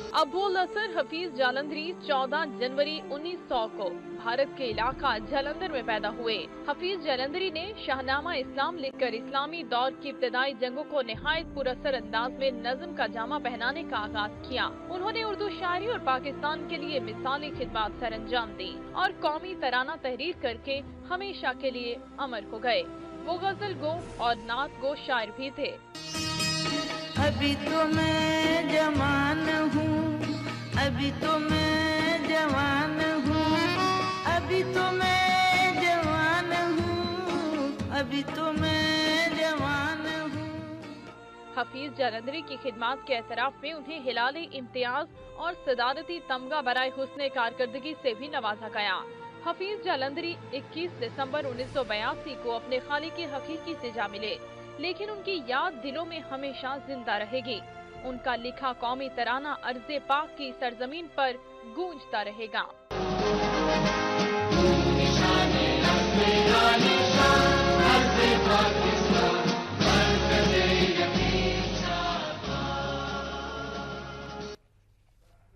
अबुल असर हफीज जालंधरी 14 जनवरी 1900 को भारत के इलाका जालंधर में पैदा हुए। हफीज जालंधरी ने शाहनामा इस्लाम लिखकर इस्लामी दौर की इब्तदाई जंगों को निहायत पुरअसर अंदाज में नज़्म का जामा पहनाने का आगाज किया। उन्होंने उर्दू शायरी और पाकिस्तान के लिए मिसाली खिदमत सर अंजाम दी और कौमी तराना तहरीर करके हमेशा के लिए अमर हो गए। वो गजल गो और नात गो शायर भी थे। अभी तो मैं जवान हूँ, अभी तो मैं जवान हूँ, अभी तो मैं जवान हूँ, अभी तो मैं जवान हूँ। हफीज जालंधरी की खिदमत के एतराफ में उन्हें हिलाली इम्तियाज और सदारती तमगा बराए हुस्ने कारकर्दगी से भी नवाजा गया। हफीज जालंधरी 21 दिसंबर 1982 को अपने खालिक हकीकी से जा मिले, लेकिन उनकी याद दिलों में हमेशा जिंदा रहेगी। उनका लिखा कौमी तराना अर्ज़े पाक की सरजमीन पर गूंजता रहेगा।